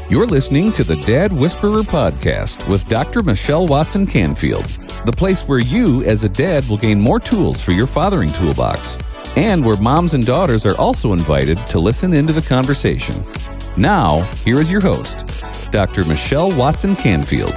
You're listening to the Dad Whisperer podcast with Dr. Michelle Watson Canfield, the place where you, as a dad, will gain more tools for your fathering toolbox, and where moms and daughters are also invited to listen into the conversation. Now, here is your host, Dr. Michelle Watson Canfield.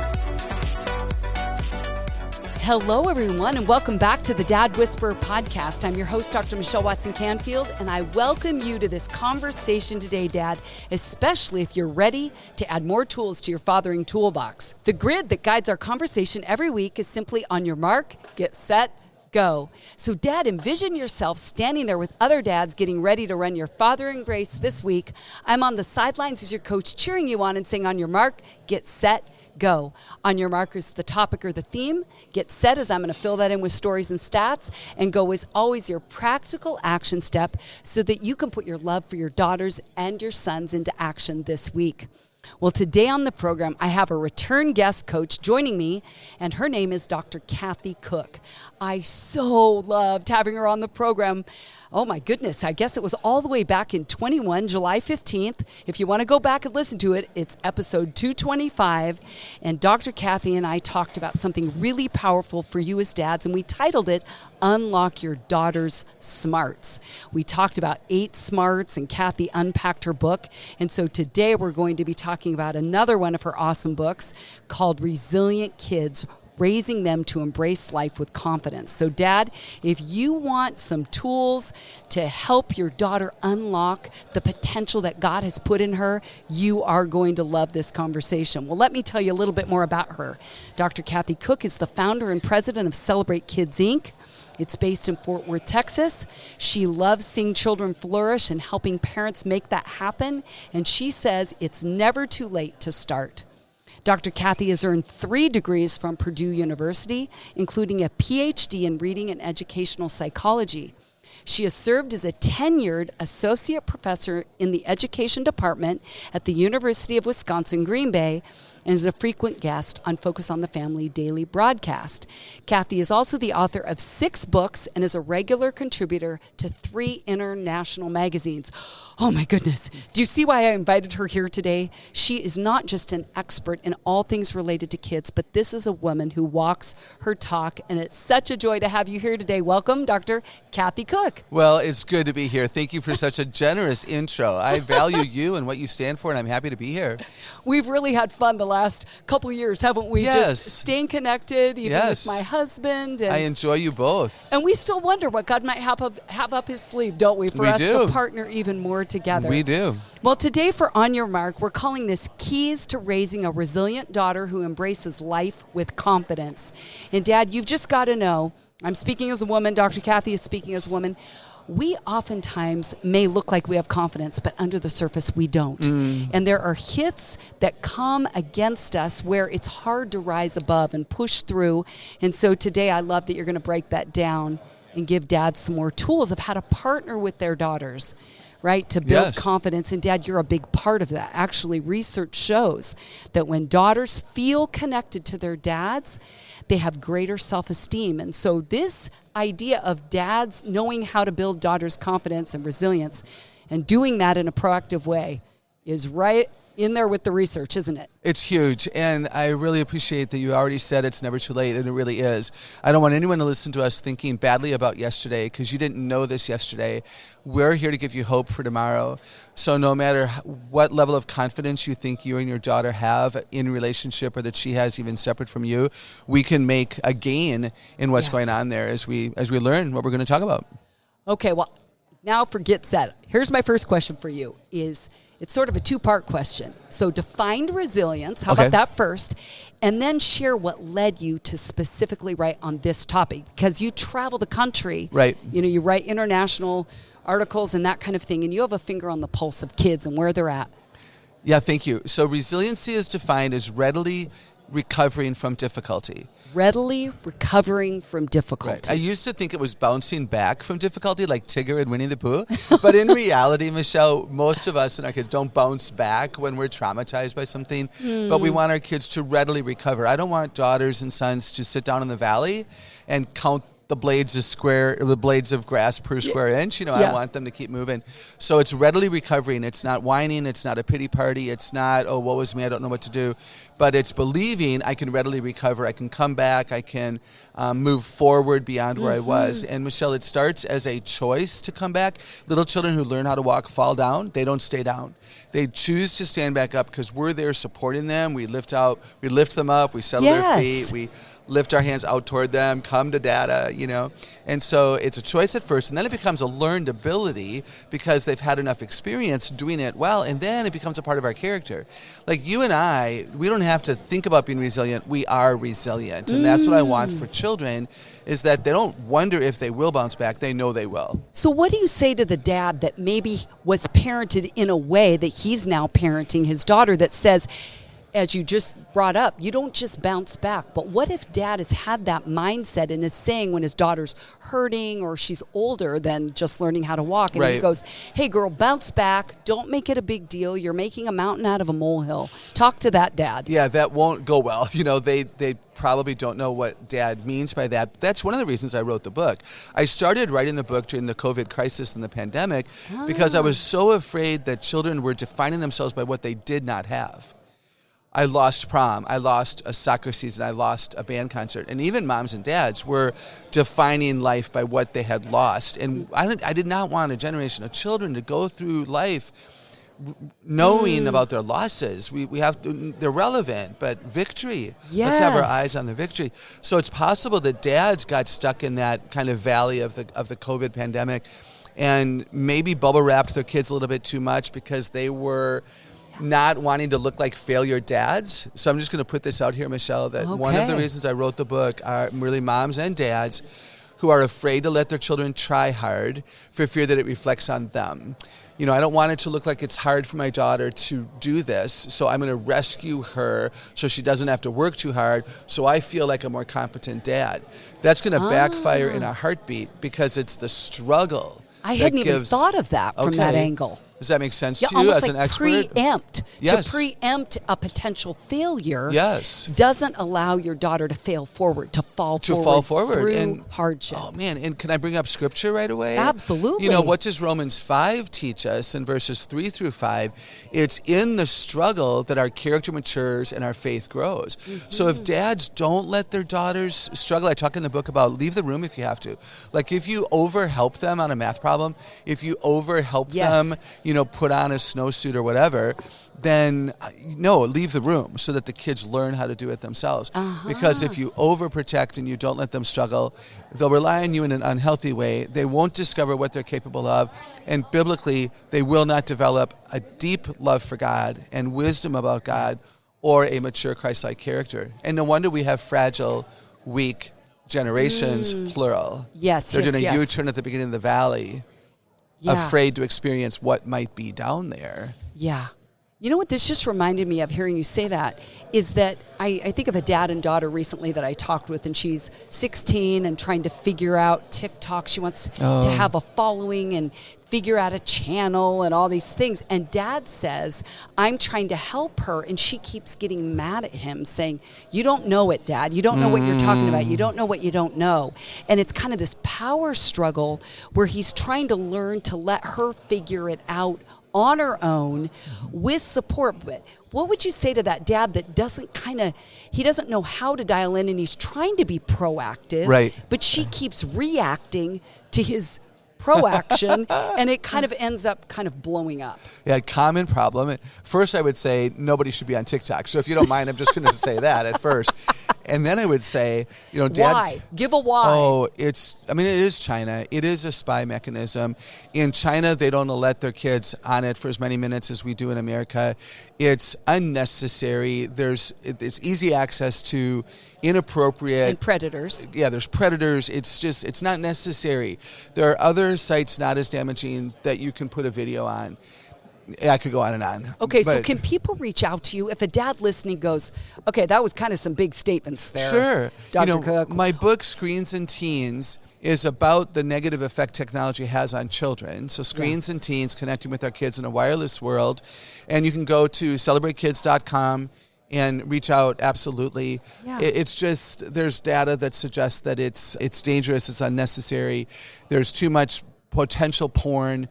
Hello, everyone, and welcome back to the Dad Whisperer podcast. I'm your host, Dr. Michelle Watson Canfield, and I welcome you to this conversation today, Dad, especially if you're ready to add more tools to your fathering toolbox. The grid that guides our conversation every week is simply on your mark, get set, go. So, Dad, envision yourself standing there with other dads getting ready to run your fathering race this week. I'm on the sidelines as your coach, cheering you on and saying, on your mark, get set, go. On your mark is the topic or the theme. Get set as I'm going to fill that in with stories and stats. And go is always your practical action step so that you can put your love for your daughters and your sons into action this week. Well, today on the program, I have a return guest coach joining me, and her name is Dr. Kathy Koch. I so loved having her on the program. Oh my goodness, I guess it was all the way back in 21, July 15th. If you want to go back and listen to it, it's episode 225. And Dr. Kathy and I talked about something really powerful for you as dads, and we titled it, Unlock Your Daughter's Smarts. We talked about 8 smarts, and Kathy unpacked her book. And so today we're going to be talking about another one of her awesome books called Resilient Kids, Raising Them to Embrace Life with Confidence. So, Dad, if you want some tools to help your daughter unlock the potential that God has put in her, you are going to love this conversation. Well, let me tell you a little bit more about her. Dr. Kathy Koch is the founder and president of Celebrate Kids, Inc. It's based in Fort Worth, Texas. She loves seeing children flourish and helping parents make that happen. And she says it's never too late to start. Dr. Kathy has earned 3 degrees from Purdue University, including a PhD in reading and educational psychology. She has served as a tenured associate professor in the education department at the University of Wisconsin-Green Bay and is a frequent guest on Focus on the Family daily broadcast. Kathy is also the author of 6 books and is a regular contributor to 3 international magazines. Oh my goodness. Do you see why I invited her here today? She is not just an expert in all things related to kids, but this is a woman who walks her talk, and it's such a joy to have you here today. Welcome, Dr. Kathy Koch. Well, it's good to be here. Thank you for such a generous intro. I value you and what you stand for, and I'm happy to be here. We've really had fun the last couple years, haven't we? Yes. Just staying connected, even with my husband. And I enjoy you both. And we still wonder what God might have up his sleeve, don't we, for us to partner even more together. We do. Well, today for On Your Mark, we're calling this Keys to Raising a Resilient Daughter Who Embraces Life with Confidence. And Dad, you've just got to know, I'm speaking as a woman, Dr. Kathy is speaking as a woman, we oftentimes may look like we have confidence, but under the surface we don't. And there are hits that come against us where it's hard to rise above and push through. And so today I love that you're going to break that down and give dads some more tools of how to partner with their daughters, right, to build confidence. And Dad, you're a big part of that. Actually, research shows that when daughters feel connected to their dads, they have greater self-esteem. And so this idea of dads knowing how to build daughters' confidence and resilience and doing that in a proactive way is right in there with the research, isn't it? It's huge, and I really appreciate that you already said it's never too late, and it really is. I don't want anyone to listen to us thinking badly about yesterday because you didn't know this yesterday. We're here to give you hope for tomorrow. So no matter what level of confidence you think you and your daughter have in relationship or that she has even separate from you, we can make a gain in what's going on there as we learn what we're going to talk about. Okay, well, now for Get Set. Here's my first question for you is, it's sort of a 2-part question. So define resilience. How about that first? And then share what led you to specifically write on this topic. Because you travel the country. Right. You know, you write international articles and that kind of thing. And you have a finger on the pulse of kids and where they're at. Yeah, thank you. So resiliency is defined as readily recovering from difficulty. Readily recovering from difficulty. Right. I used to think it was bouncing back from difficulty, like Tigger and Winnie the Pooh. But in reality, Michelle, most of us and our kids don't bounce back when we're traumatized by something. But we want our kids to readily recover. I don't want daughters and sons to sit down in the valley and count the blades of grass per square inch. I want them to keep moving. So it's readily recovering. It's not whining. It's not a pity party. It's not, oh, woe is me, I don't know what to do. But it's believing I can readily recover. I can come back. I can move forward beyond where I was. And Michelle, it starts as a choice to come back. Little children who learn how to walk fall down. They don't stay down. They choose to stand back up because we're there supporting them. We lift them up. We settle their feet. We lift our hands out toward them, come to dada, And so it's a choice at first, and then it becomes a learned ability because they've had enough experience doing it well, and then it becomes a part of our character. Like you and I, we don't have to think about being resilient. We are resilient, and that's what I want for children, is that they don't wonder if they will bounce back. They know they will. So what do you say to the dad that maybe was parented in a way that he's now parenting his daughter that says, as you just brought up, you don't just bounce back. But what if dad has had that mindset and is saying when his daughter's hurting or she's older than just learning how to walk, and he goes, hey, girl, bounce back. Don't make it a big deal. You're making a mountain out of a molehill. Talk to that dad. Yeah, that won't go well. They probably don't know what dad means by that. That's one of the reasons I wrote the book. I started writing the book during the COVID crisis and the pandemic because I was so afraid that children were defining themselves by what they did not have. I lost prom, I lost a soccer season, I lost a band concert. And even moms and dads were defining life by what they had lost. And I did not want a generation of children to go through life knowing about their losses. We have to, they're relevant, but victory. Yes. Let's have our eyes on the victory. So it's possible that dads got stuck in that kind of valley of the COVID pandemic and maybe bubble wrapped their kids a little bit too much because they were not wanting to look like failure dads. So I'm just going to put this out here, Michelle, that one of the reasons I wrote the book are really moms and dads who are afraid to let their children try hard for fear that it reflects on them. I don't want it to look like it's hard for my daughter to do this, so I'm going to rescue her so she doesn't have to work too hard, so I feel like a more competent dad. That's going to backfire in a heartbeat because it's the struggle. I hadn't even thought of that from that angle. Does that make sense to you almost as like an expert? Preempt. Yes. To preempt a potential failure doesn't allow your daughter to fail forward, to fall forward through and hardship. Oh man, and can I bring up scripture right away? Absolutely. What does Romans 5 teach us in verses 3 through 5? It's in the struggle that our character matures and our faith grows. So if dads don't let their daughters struggle, I talk in the book about leave the room if you have to. Like if you overhelp them on a math problem, if you overhelp them, put on a snowsuit or whatever, then leave the room so that the kids learn how to do it themselves. Because if you overprotect and you don't let them struggle, they'll rely on you in an unhealthy way. They won't discover what they're capable of. And biblically, they will not develop a deep love for God and wisdom about God or a mature Christ-like character. And no wonder we have fragile, weak generations, plural. They're doing a U-turn at the beginning of the valley. Afraid to experience what might be down there. Yeah. You know what this just reminded me of, hearing you say that, is that I think of a dad and daughter recently that I talked with, and she's 16 and trying to figure out TikTok. She wants to have a following and figure out a channel and all these things. And dad says, I'm trying to help her, and she keeps getting mad at him saying, you don't know it, Dad. You don't know what you're talking about. You don't know what you don't know. And it's kind of this power struggle where he's trying to learn to let her figure it out on her own with support. But what would you say to that dad that he doesn't know how to dial in, and he's trying to be proactive, but she keeps reacting to his proaction, and it kind of ends up kind of blowing up. Yeah, common problem. First, I would say nobody should be on TikTok. So if you don't mind, I'm just going to say that at first. And then I would say, Dad. Why? Give a why. Oh, it is China. It is a spy mechanism. In China, they don't let their kids on it for as many minutes as we do in America. It's unnecessary. It's easy access to inappropriate. And predators. Yeah, there's predators. It's not necessary. There are other sites not as damaging that you can put a video on. I could go on and on. Okay, so But- can people reach out to you if a dad listening goes, okay, that was kind of some big statements there. Sure. Dr. Koch. My book, Screens and Teens, is about the negative effect technology has on children. So Screens and Teens, connecting with our kids in a wireless world. And you can go to celebratekids.com and reach out, absolutely. Yeah. It's just, there's data that suggests that it's dangerous, it's unnecessary, there's too much potential porn.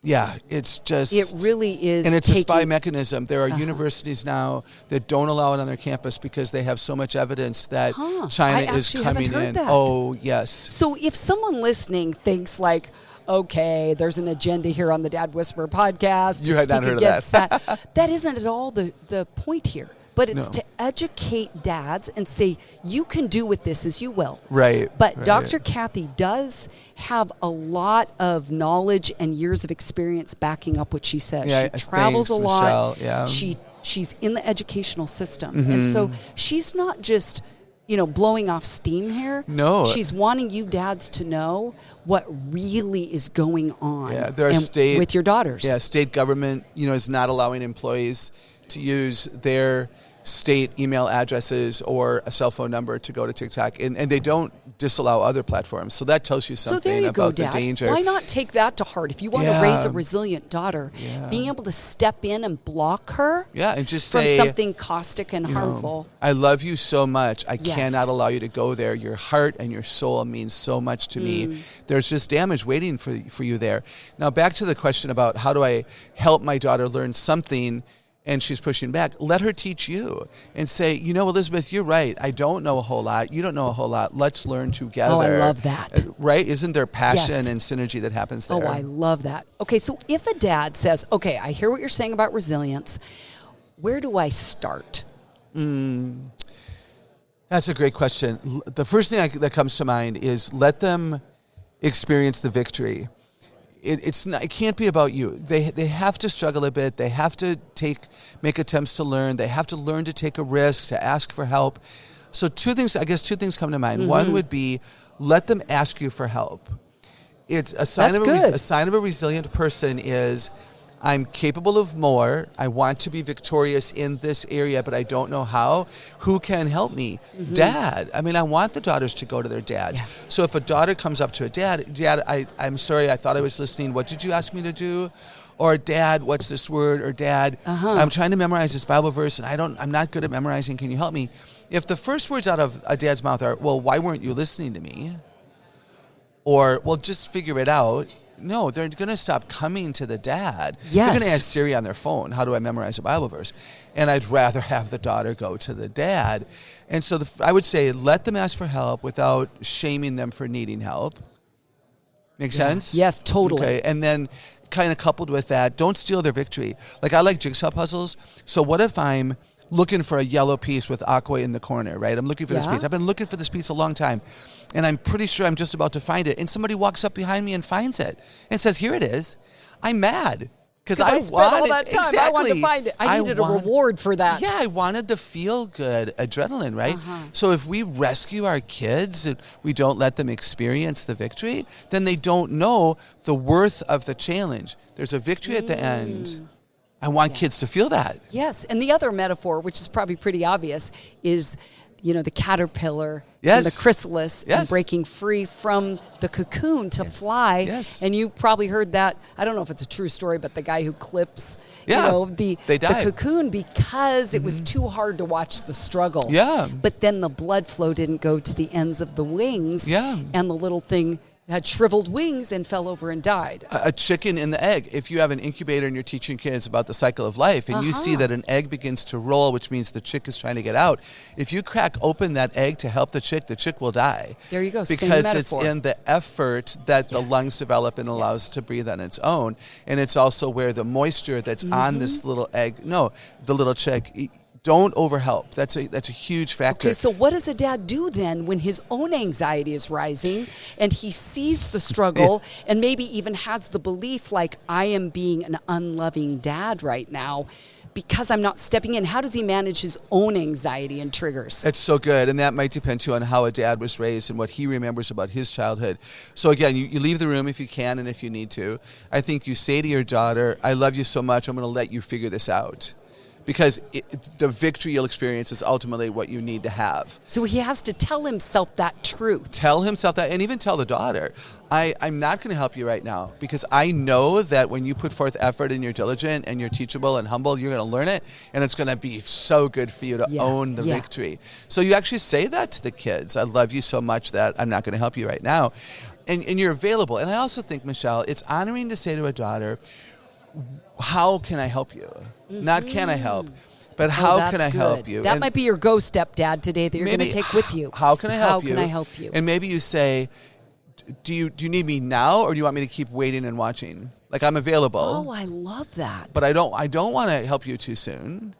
Yeah, it's just... It really is. And it's a spy mechanism. There are universities now that don't allow it on their campus because they have so much evidence that China is coming in. That. Oh, yes. So if someone listening thinks like, okay, there's an agenda here on the Dad Whisperer podcast. You had not heard of that. That isn't at all the point here. But it's to educate dads and say, you can do with this as you will. Right. But right. Dr. Kathy does have a lot of knowledge and years of experience backing up what she says. Yeah, she travels a lot. Michelle. Yeah. She's in the educational system. And so she's not just, blowing off steam here. No. She's wanting you dads to know what really is going on there are with your daughters. Yeah, state government, is not allowing employees to use their state email addresses or a cell phone number to go to TikTok, and they don't disallow other platforms. So that tells you something about the danger. Why not take that to heart? If you want to raise a resilient daughter, being able to step in and block her and just from say something caustic and harmful. I love you so much. I cannot allow you to go there. Your heart and your soul means so much to me. There's just damage waiting for you there. Now back to the question about how do I help my daughter learn something, and she's pushing back. Let her teach you and say, Elizabeth, you're right. I don't know a whole lot. You don't know a whole lot. Let's learn together. Oh, I love that. Right? Isn't there passion and synergy that happens there? Oh, I love that. Okay, so if a dad says, okay, I hear what you're saying about resilience, where do I start? That's a great question. The first thing that comes to mind is let them experience the victory. It can't be about you. They have to struggle a bit. They have to make attempts to learn. They have to learn to take a risk, to ask for help. So two things come to mind. One would be let them ask you for help. It's a sign a sign of a resilient person is I'm capable of more. I want to be victorious in this area, but I don't know how. Who can help me? Dad. I mean, I want the daughters to go to their dads. Yeah. So if a daughter comes up to a dad, I'm sorry, I thought I was listening. What did you ask me to do? Or Dad, what's this word? Or Dad, I'm trying to memorize this Bible verse and I'm not good at memorizing. Can you help me? If the first words out of a dad's mouth are, well, why weren't you listening to me? Or, well, just figure it out. No, they're going to stop coming to the dad. Yes. They're going to ask Siri on their phone, how do I memorize a Bible verse? And I'd rather have the daughter go to the dad. And so I would say let them ask for help without shaming them for needing help. Make sense? Yes, totally. Okay, and then kind of coupled with that, don't steal their victory. Like I like jigsaw puzzles. So what if I'm looking for a yellow piece with aqua in the corner, right? I'm looking for this piece. I've been looking for this piece a long time. And I'm pretty sure I'm just about to find it. And somebody walks up behind me and finds it and says, here it is. I'm mad. Because I spent all that time. Exactly. I wanted to find it. I needed a reward for that. Yeah, I wanted the feel-good adrenaline, right? So if we rescue our kids and we don't let them experience the victory, then they don't know the worth of the challenge. There's a victory at the end. I want kids to feel that. Yes, and the other metaphor, which is probably pretty obvious, is the caterpillar and the chrysalis and breaking free from the cocoon to fly. Yes. And you probably heard that. I don't know if it's a true story, but the guy who clips the cocoon because it was too hard to watch the struggle. Yeah. But then the blood flow didn't go to the ends of the wings. Yeah. And the little thing had shriveled wings and fell over and died. A chicken and the egg. If you have an incubator and you're teaching kids about the cycle of life and you see that an egg begins to roll, which means the chick is trying to get out, if you crack open that egg to help the chick will die. There you go. Because it's in the effort that the lungs develop and allows to breathe on its own. And it's also where the moisture that's on this little egg, the little chick, don't overhelp. That's a huge factor. Okay, so what does a dad do then when his own anxiety is rising and he sees the struggle and maybe even has the belief like I am being an unloving dad right now because I'm not stepping in? How does he manage his own anxiety and triggers? It's so good, and that might depend too on how a dad was raised and what he remembers about his childhood. So again, you leave the room if you can and if you need to. I think you say to your daughter, I love you so much, I'm going to let you figure this out. Because the victory you'll experience is ultimately what you need to have. So he has to tell himself that truth. Tell himself that, and even tell the daughter, I'm not going to help you right now, because I know that when you put forth effort and you're diligent and you're teachable and humble, you're going to learn it, and it's going to be so good for you to own the victory. So you actually say that to the kids. I love you so much that I'm not going to help you right now. And you're available. And I also think, Michelle, it's honoring to say to a daughter, how can I help you? Not can I help, but how can I help you? That might be your go stepdad today that you're going to take with you. How can I help you? How can I help you? And maybe you say, do you need me now, or do you want me to keep waiting and watching? Like, I'm available. Oh, I love that. But I don't want to help you too soon.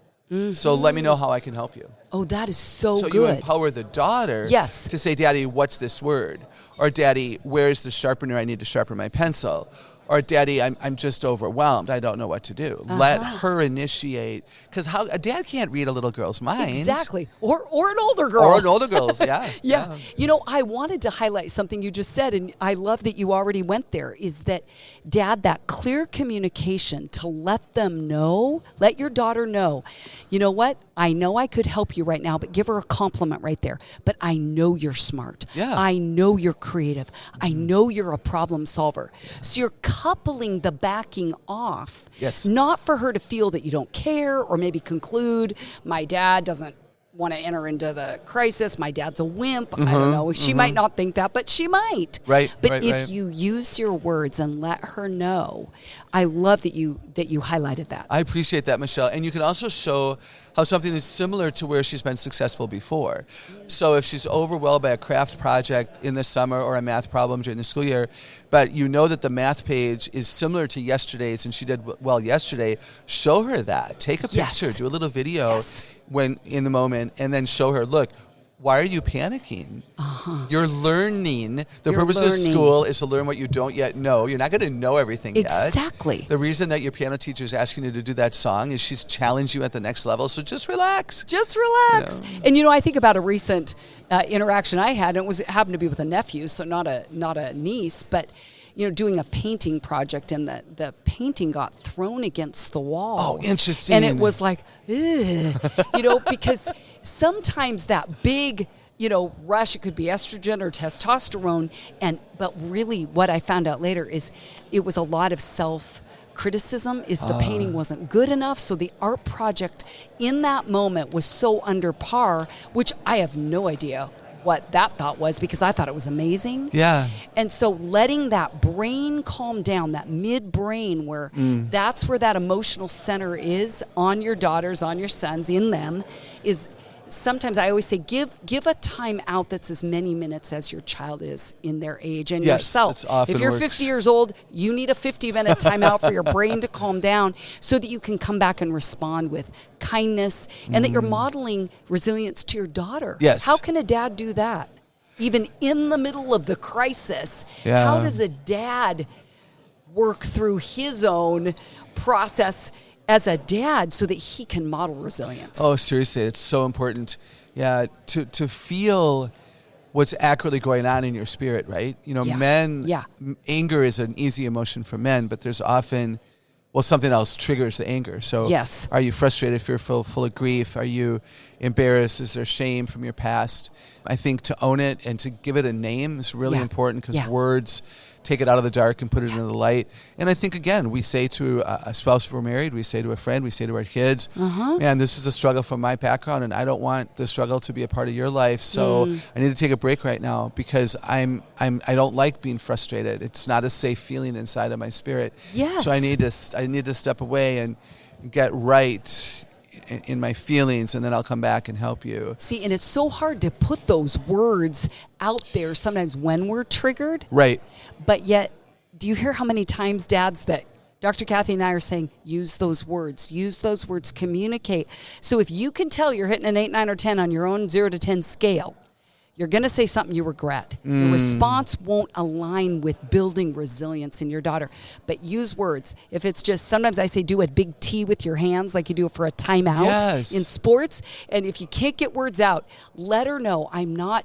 So let me know how I can help you. Oh, that is so good. So you empower the daughter to say, Daddy, what's this word? Or Daddy, where's the sharpener I need to sharpen my pencil? Or Daddy, I'm just overwhelmed. I don't know what to do. Let her initiate, because a dad can't read a little girl's mind. Exactly. Or an older girl. Or an older girl's, yeah. Yeah. You know, I wanted to highlight something you just said, and I love that you already went there, is that, Dad, that clear communication to let them know, let your daughter know, you know what? I know I could help you right now, but give her a compliment right there. But I know you're smart. Yeah. I know you're creative. I know you're a problem solver. So you're coupling the backing off. Yes. Not for her to feel that you don't care, or maybe conclude, my dad doesn't want to enter into the crisis. My dad's a wimp. I don't know. She might not think that, but she might. Right. But if you use your words and let her know, I love that you highlighted that. I appreciate that, Michelle. And you can also show how something is similar to where she's been successful before. So if she's overwhelmed by a craft project in the summer or a math problem during the school year, but you know that the math page is similar to yesterday's and she did well yesterday, show her that. Take a picture, do a little video when in the moment, and then show her, look, why are you panicking? You're learning. The purpose of school is to learn what you don't yet know. You're not going to know everything yet. Exactly. The reason that your piano teacher is asking you to do that song is she's challenged you at the next level. So just relax. Just relax. You know? And I think about a recent interaction I had, and it happened to be with a nephew, so not a niece, but doing a painting project, and the painting got thrown against the wall. Oh, interesting. And it was like, because sometimes that big, rush, it could be estrogen or testosterone, but really what I found out later is it was a lot of self-criticism, is the painting wasn't good enough, so the art project in that moment was so under par, which I have no idea what that thought was, because I thought it was amazing. Yeah. And so letting that brain calm down, that midbrain, where that's where that emotional center is on your daughters, on your sons, in them, is sometimes I always say give a time out that's as many minutes as your child is in their age, and yourself. If you're 50 years old, you need a 50-minute time out for your brain to calm down so that you can come back and respond with kindness, and that you're modeling resilience to your daughter. Yes. How can a dad do that? Even in the middle of the crisis, how does a dad work through his own process as a dad so that he can model resilience? Oh, seriously, it's so important. Yeah, to feel what's accurately going on in your spirit, right? Men, anger is an easy emotion for men, but there's often, something else triggers the anger. So are you frustrated, fearful, full of grief? Are you embarrassed? Is there shame from your past? I think to own it and to give it a name is really important, because words take it out of the dark and put it into the light. And I think, again, we say to a spouse if we're married, we say to a friend, we say to our kids, man, this is a struggle from my background, and I don't want the struggle to be a part of your life. So I need to take a break right now, because I don't like being frustrated. It's not a safe feeling inside of my spirit. Yes. So I need to step away and get right in my feelings, and then I'll come back and help you. See, and it's so hard to put those words out there sometimes when we're triggered. Right. But yet, do you hear how many times, dads, that Dr. Kathy and I are saying, use those words, communicate. So if you can tell you're hitting an 8, 9, or 10 on your own 0 to 10 scale, You're going to say something you regret. The response won't align with building resilience in your daughter. But use words. If it's just, sometimes I say do a big T with your hands like you do for a timeout in sports. And if you can't get words out, let her know I'm not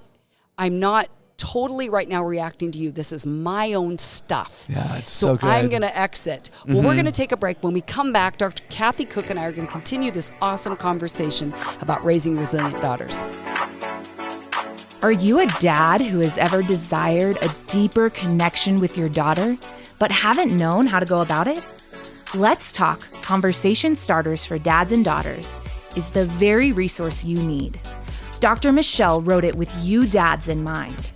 totally right now reacting to you. This is my own stuff. Yeah, it's so good. I'm going to exit. Well, we're going to take a break. When we come back, Dr. Kathy Koch and I are going to continue this awesome conversation about raising resilient daughters. Are you a dad who has ever desired a deeper connection with your daughter, but haven't known how to go about it? Let's Talk Conversation Starters for Dads and Daughters is the very resource you need. Dr. Michelle wrote it with you dads in mind.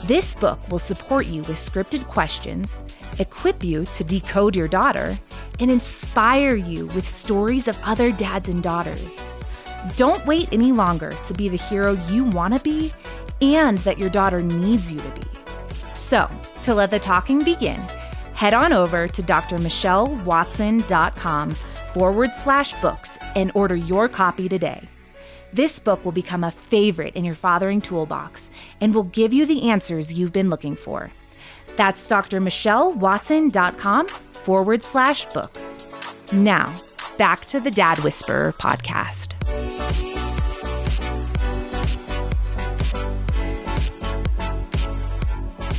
This book will support you with scripted questions, equip you to decode your daughter, and inspire you with stories of other dads and daughters. Don't wait any longer to be the hero you want to be and that your daughter needs you to be. So, to let the talking begin, head on over to drmichellewatson.com/books and order your copy today. This book will become a favorite in your fathering toolbox and will give you the answers you've been looking for. That's drmichellewatson.com/books. Now, back to the Dad Whisperer podcast.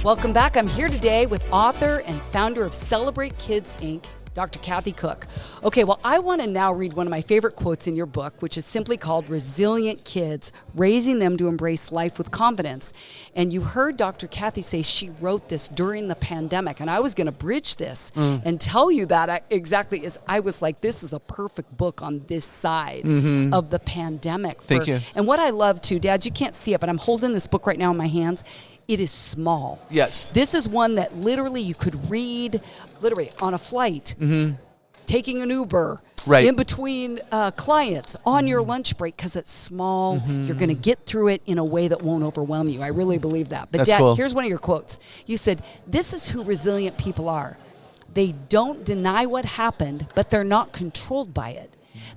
Welcome back. I'm here today with author and founder of Celebrate Kids, Inc., Dr. Kathy Koch. Okay, well, I want to now read one of my favorite quotes in your book, which is simply called Resilient Kids, Raising Them to Embrace Life with Confidence. And you heard Dr. Kathy say she wrote this during the pandemic. And I was going to bridge this and tell you that exactly as I was like, this is a perfect book on this side of the pandemic. Thank you. And what I love too, dads, you can't see it, but I'm holding this book right now in my hands. It is small. Yes. This is one that literally you could read literally on a flight, taking an Uber, in between clients, on your lunch break, because it's small. You're going to get through it in a way that won't overwhelm you. I really believe that. But That's Dad, cool. Here's one of your quotes. You said, this is who resilient people are. They don't deny what happened, but they're not controlled by it.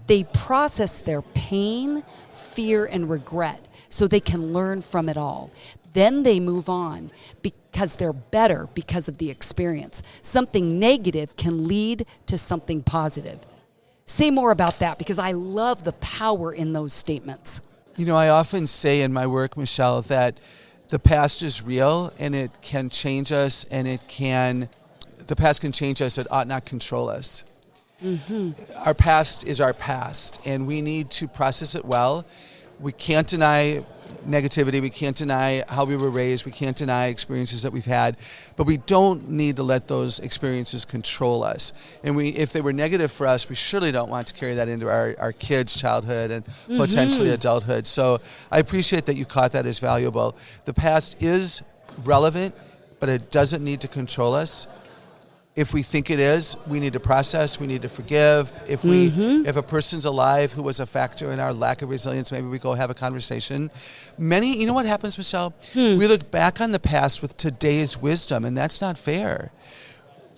They process their pain, fear, and regret so they can learn from it all. Then they move on because they're better because of the experience. Something negative can lead to something positive. Say more about that, because I love the power in those statements. You know, I often say in my work, Michelle, that the past is real and it can change us, and the past can change us, it ought not control us. Our past is our past, and we need to process it well. We can't deny negativity. We can't deny how we were raised. We can't deny experiences that we've had. But we don't need to let those experiences control us. And if they were negative for us, we surely don't want to carry that into our kids' childhood and potentially adulthood. So I appreciate that you caught that as valuable. The past is relevant, but it doesn't need to control us. If we think it is, we need to process, we need to forgive. If a person's alive who was a factor in our lack of resilience, maybe we go have a conversation. You know what happens, Michelle? We look back on the past with today's wisdom, and that's not fair.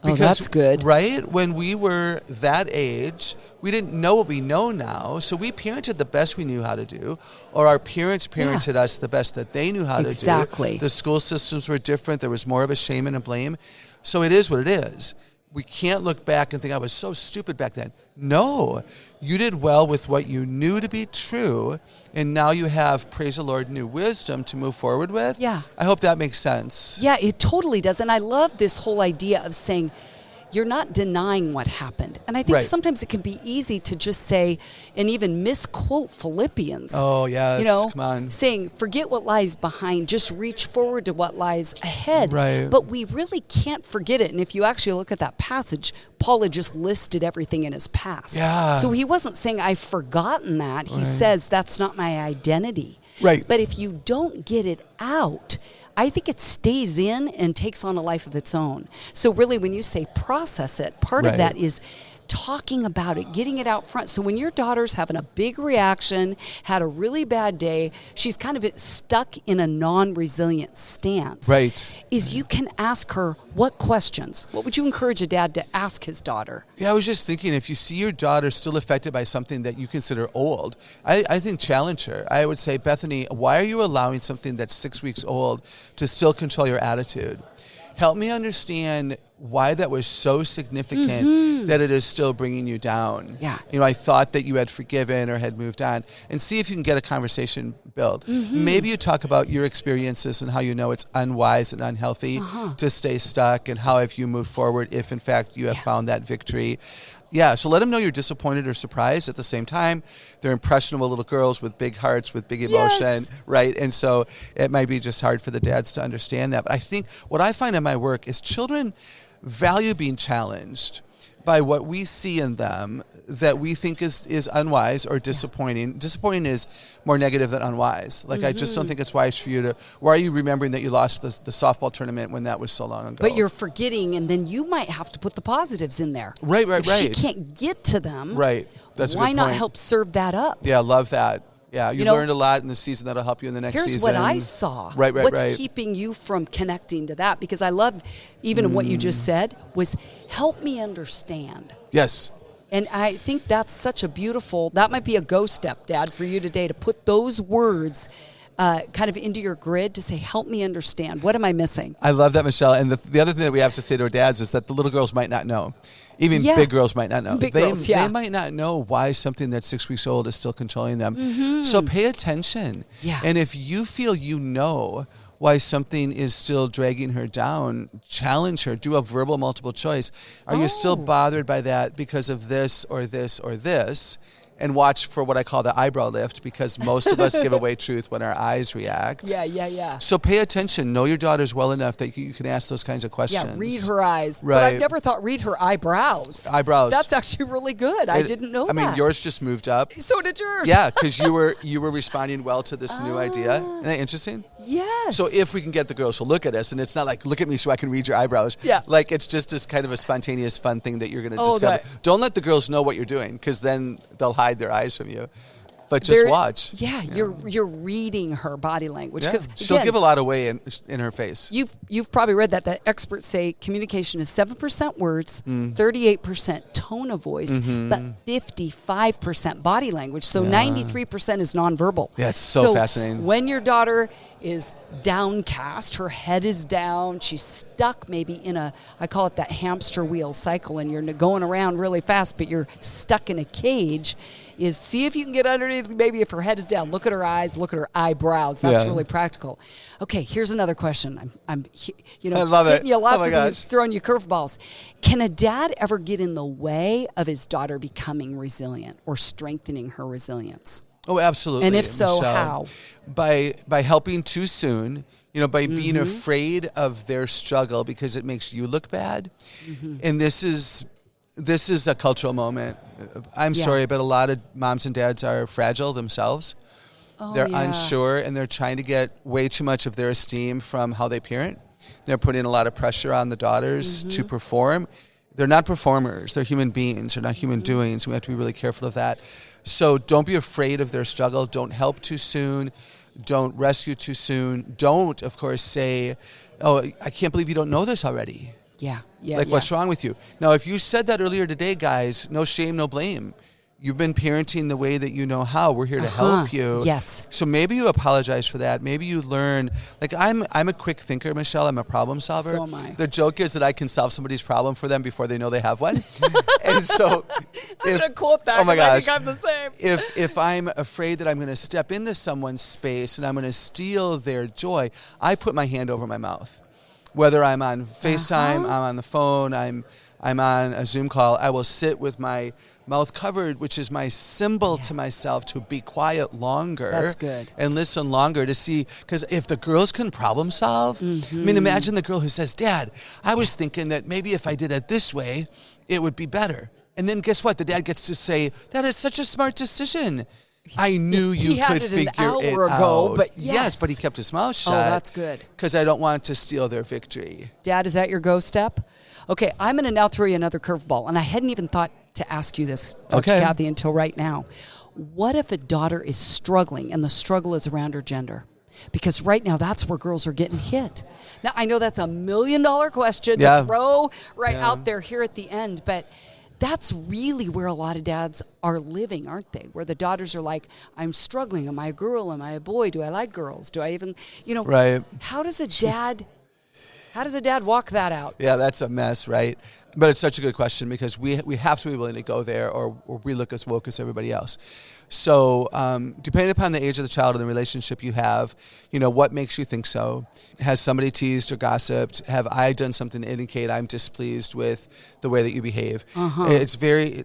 Because, that's good. Right? When we were that age, we didn't know what we know now, so we parented the best we knew how to do, or our parents parented us the best that they knew how to do. Exactly. The school systems were different. There was more of a shame and a blame. So it is what it is. We can't look back and think, I was so stupid back then. No, you did well with what you knew to be true, and now you have, praise the Lord, new wisdom to move forward with. Yeah. I hope that makes sense. Yeah, it totally does. And I love this whole idea of saying, you're not denying what happened. And I think sometimes it can be easy to just say, and even misquote Philippians. Oh, yes. Come on. Saying, forget what lies behind, just reach forward to what lies ahead. Right. But we really can't forget it. And if you actually look at that passage, Paul had just listed everything in his past. Yeah. So he wasn't saying, I've forgotten that. He says, that's not my identity. Right. But if you don't get it out, I think it stays in and takes on a life of its own. So really, when you say process it, part of that is talking about it, getting it out front. So when your daughter's having a big reaction, had a really bad day, she's kind of stuck in a non-resilient stance. Right. Is you can ask her what questions. What would you encourage a dad to ask his daughter? Yeah, I was just thinking, if you see your daughter still affected by something that you consider old, I think challenge her. I would say, Bethany, why are you allowing something that's 6 weeks old to still control your attitude? Help me understand why that was so significant that it is still bringing you down. Yeah. I thought that you had forgiven or had moved on, and see if you can get a conversation built. Maybe you talk about your experiences and how you know it's unwise and unhealthy to stay stuck, and how have you moved forward if in fact you have found that victory. Yeah, so let them know you're disappointed or surprised. At the same time, they're impressionable little girls with big hearts, with big emotion, right? And so it might be just hard for the dads to understand that. But I think what I find in my work is children value being challenged by what we see in them that we think is unwise or disappointing. Disappointing is more negative than unwise. Like, I just don't think it's wise for you to, why are you remembering that you lost the softball tournament when that was so long ago? But you're forgetting, and then you might have to put the positives in there. Right. If she can't get to them, Right. That's a why good not point. help serve that up? Yeah, love that. Yeah, you know, learned a lot in the season that'll help you in the next Here's season. what I saw. Right. What's keeping you from connecting to that? Because I love, even in what you just said, was help me understand. Yes. And I think that's such a beautiful, that might be a go step, Dad, for you today, to put those words kind of into your grid to say, help me understand. What am I missing? I love that, Michelle. And the other thing that we have to say to our dads is that the little girls might not know. Even big girls might not know. They might not know why something that's 6 weeks old is still controlling them. So pay attention. Yeah. And if you feel you know why something is still dragging her down, challenge her. Do a verbal multiple choice. Are you still bothered by that because of this or this or this? And watch for what I call the eyebrow lift, because most of us give away truth when our eyes react. Yeah. So pay attention. Know your daughters well enough that you can ask those kinds of questions. Yeah, read her eyes. Right. But I've never thought read her eyebrows. That's actually really good. I didn't know that. I mean, yours just moved up. So did yours. Yeah, because you were responding well to this new idea. Isn't that interesting? Yes. So if we can get the girls to look at us, and it's not like, look at me so I can read your eyebrows. Yeah. Like, it's just this kind of a spontaneous, fun thing that you're going to discover. Don't let the girls know what you're doing, because then they'll hide their eyes from you. But just watch. Yeah, you're reading her body language, because she'll give a lot away in her face. You've probably read that the experts say communication is 7% words, 38% tone of voice, but 55% body language. So 93% is nonverbal. Yeah, it's so fascinating. When your daughter is downcast, her head is down, she's stuck maybe in I call it that hamster wheel cycle, and you're going around really fast, but you're stuck in a cage, is see if you can get underneath, maybe if her head is down, look at her eyes, look at her eyebrows. That's really practical. Okay, here's another question. I'm I love it. hitting you lots of these, throwing you curveballs. Can a dad ever get in the way of his daughter becoming resilient or strengthening her resilience? Oh, absolutely. And if so, Michelle, how? By helping too soon, by being afraid of their struggle because it makes you look bad. And this is a cultural moment. I'm sorry, but a lot of moms and dads are fragile themselves. They're unsure, and they're trying to get way too much of their esteem from how they parent. They're putting a lot of pressure on the daughters to perform. They're not performers. They're human beings. They're not human doings. We have to be really careful of that. So don't be afraid of their struggle. Don't help too soon. Don't rescue too soon. Don't, of course, say, oh, I can't believe you don't know this already. Yeah. What's wrong with you? Now, if you said that earlier today, guys, no shame, no blame. You've been parenting the way that you know how. We're here to help you. Yes. So maybe you apologize for that. Maybe you learn. Like, I'm a quick thinker, Michelle. I'm a problem solver. So am I. The joke is that I can solve somebody's problem for them before they know they have one. And so, I'm going to quote that. Oh my gosh! I think I'm the same. If I'm afraid that I'm going to step into someone's space and I'm going to steal their joy, I put my hand over my mouth. Whether I'm on FaceTime, I'm on the phone, I'm on a Zoom call, I will sit with my mouth covered, which is my symbol to myself to be quiet longer. That's good. And listen longer to see, because if the girls can problem solve, I mean, imagine the girl who says, Dad, I was thinking that maybe if I did it this way, it would be better. And then guess what? The dad gets to say, that is such a smart decision. I knew you could figure it out. But yes, but he kept his mouth shut. Oh, that's good. Because I don't want to steal their victory. Dad, is that your go step? Okay, I'm going to now throw you another curveball, and I hadn't even thought to ask you this, Dr. Okay. Kathy, until right now. What if a daughter is struggling, and the struggle is around her gender? Because right now, that's where girls are getting hit. Now, I know that's $1 million question to throw out there here at the end, but that's really where a lot of dads are living, aren't they? Where the daughters are like, I'm struggling. Am I a girl? Am I a boy? Do I like girls? Do I even, Right. How does a dad walk that out? Yeah, that's a mess, right? But it's such a good question because we have to be willing to go there or we look as woke as everybody else. So depending upon the age of the child and the relationship you have, what makes you think so? Has somebody teased or gossiped? Have I done something to indicate I'm displeased with the way that you behave? It's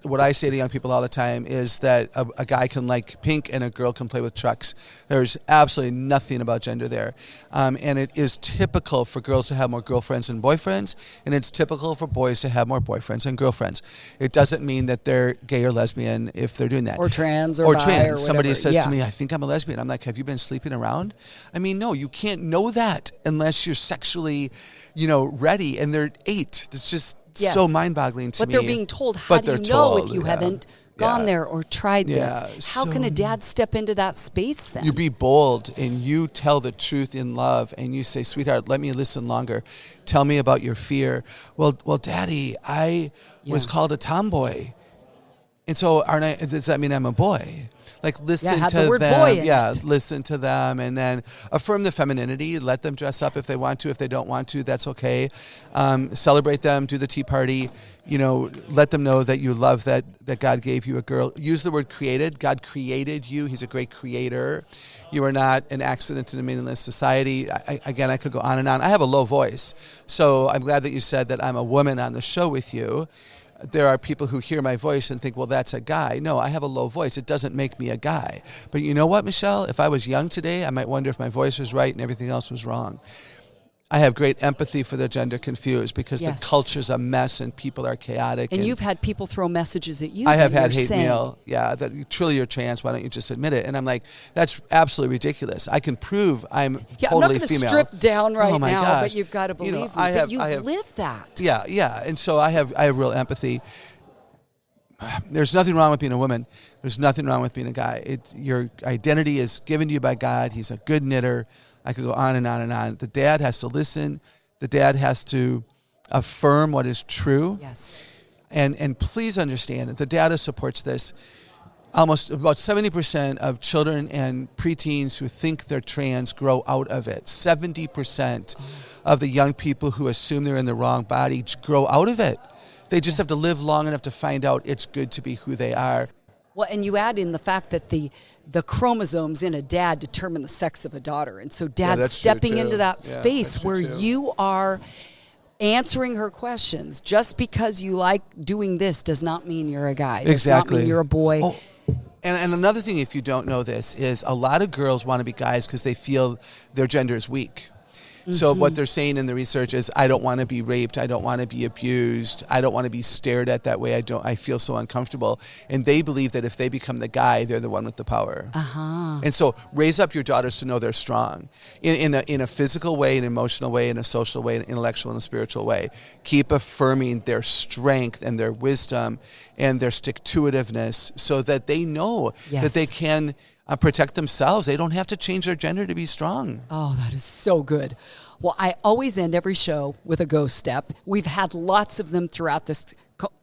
what I say to young people all the time is that a guy can like pink and a girl can play with trucks. There's absolutely nothing about gender there. And it is typical for girls to have more girlfriends than boyfriends, and it's typical for boys to have more boyfriends than girlfriends. It doesn't mean that they're gay or lesbian if they're doing that. Or trans or trans. Or somebody says to me, I think I'm a lesbian. I'm like, have you been sleeping around? I mean, no, you can't know that unless you're sexually, ready. And they're 8. It's just so mind-boggling to me. But they're being told, how do you know if you haven't gone there or tried this? How can a dad step into that space then? You be bold and you tell the truth in love and you say, sweetheart, let me listen longer. Tell me about your fear. Well, Daddy, I was called a tomboy. And so does that mean I'm a boy? Like listen to the word them. boy in it. Listen to them and then affirm the femininity. Let them dress up if they want to. If they don't want to, that's okay. Celebrate them, do the tea party. Let them know that you love that God gave you a girl. Use the word created. God created you. He's a great creator. You are not an accident in a meaningless society. I could go on and on. I have a low voice. So I'm glad that you said that I'm a woman on the show with you. There are people who hear my voice and think, well, that's a guy. No, I have a low voice. It doesn't make me a guy. But you know what, Michelle? If I was young today, I might wonder if my voice was right and everything else was wrong. I have great empathy for the gender confused because the culture's a mess and people are chaotic. And you've had people throw messages at you. I have had hate mail. Yeah, that truly you're trans. Why don't you just admit it? And I'm like, that's absolutely ridiculous. I can prove I'm totally female. I'm not going to strip down now, gosh. but you've got to believe me. You've lived that. Yeah. And so I have real empathy. There's nothing wrong with being a woman. There's nothing wrong with being a guy. Your identity is given to you by God. He's a good knitter. I could go on and on and on. The dad has to listen. The dad has to affirm what is true. Yes. And please understand that the data supports this. Almost about 70% of children and preteens who think they're trans grow out of it. 70% of the young people who assume they're in the wrong body grow out of it. They just have to live long enough to find out it's good to be who they are. Well, and you add in the fact that the chromosomes in a dad determine the sex of a daughter. And so dad's stepping into that space where you are answering her questions. Just because you like doing this does not mean you're a guy. Does not mean you're a boy. Oh, and another thing, if you don't know this, is a lot of girls want to be guys because they feel their gender is weak. So what they're saying in the research is, I don't want to be raped. I don't want to be abused. I don't want to be stared at that way. I feel so uncomfortable. And they believe that if they become the guy, they're the one with the power. And so raise up your daughters to know they're strong in a physical way, an emotional way, in a social way, an intellectual and a spiritual way. Keep affirming their strength and their wisdom and their stick-to-itiveness so that they know that they can protect themselves. They don't have to change their gender to be strong. Oh, that is so good. Well, I always end every show with a go step. We've had lots of them throughout this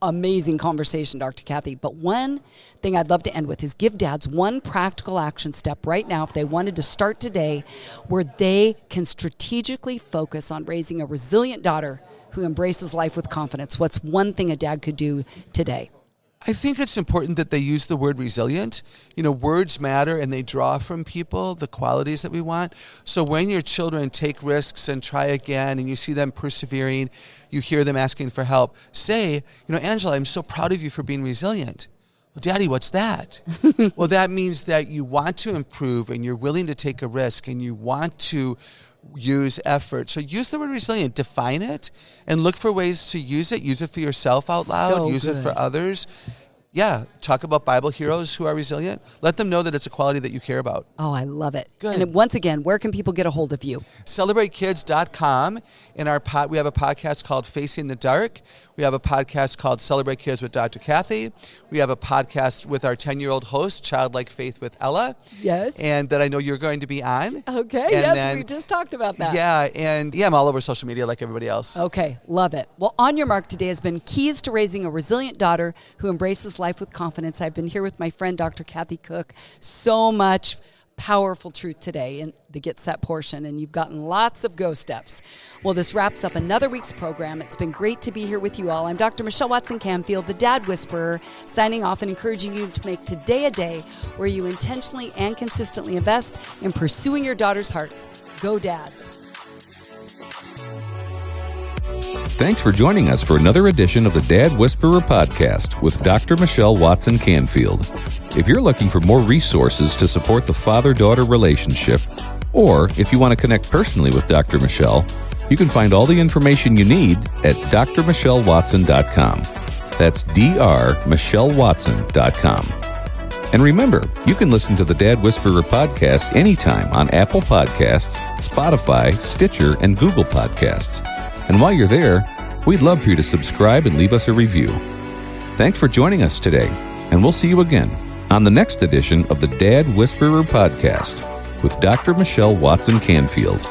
amazing conversation, Dr. Kathy. But one thing I'd love to end with is give dads one practical action step right now if they wanted to start today where they can strategically focus on raising a resilient daughter who embraces life with confidence. What's one thing a dad could do today? I think it's important that they use the word resilient. Words matter and they draw from people the qualities that we want. So when your children take risks and try again and you see them persevering, you hear them asking for help, say, Angela, I'm so proud of you for being resilient. Well, Daddy, what's that? Well, that means that you want to improve and you're willing to take a risk and you want to use effort. So use the word resilient, define it, and look for ways to use it. Use it for yourself out loud. Use it for others. talk about Bible heroes who are resilient. Let them know that it's a quality that you care about. Oh, I love it. Good. And once again, where can people get a hold of you? CelebrateKids.com. We have a podcast called Facing the Dark. We have a podcast called Celebrate Kids with Dr. Kathy. We have a podcast with our 10-year-old host, Childlike Faith with Ella. Yes. And that I know you're going to be on. Okay, And yes, then- we just talked about that. I'm all over social media like everybody else. Okay, love it. Well, On Your Mark today has been keys to raising a resilient daughter who embraces life with confidence. I've been here with my friend, Dr. Kathy Koch. So much powerful truth today in the Get Set portion, and you've gotten lots of go steps. Well, this wraps up another week's program. It's been great to be here with you all. I'm Dr. Michelle Watson Canfield, the Dad Whisperer, signing off and encouraging you to make today a day where you intentionally and consistently invest in pursuing your daughter's hearts. Go Dads. Thanks for joining us for another edition of the Dad Whisperer podcast with Dr. Michelle Watson Canfield. If you're looking for more resources to support the father-daughter relationship, or if you want to connect personally with Dr. Michelle, you can find all the information you need at drmichellewatson.com. That's drmichellewatson.com. And remember, you can listen to the Dad Whisperer podcast anytime on Apple Podcasts, Spotify, Stitcher, and Google Podcasts. And while you're there, we'd love for you to subscribe and leave us a review. Thanks for joining us today, and we'll see you again on the next edition of the Dad Whisperer podcast with Dr. Michelle Watson Canfield.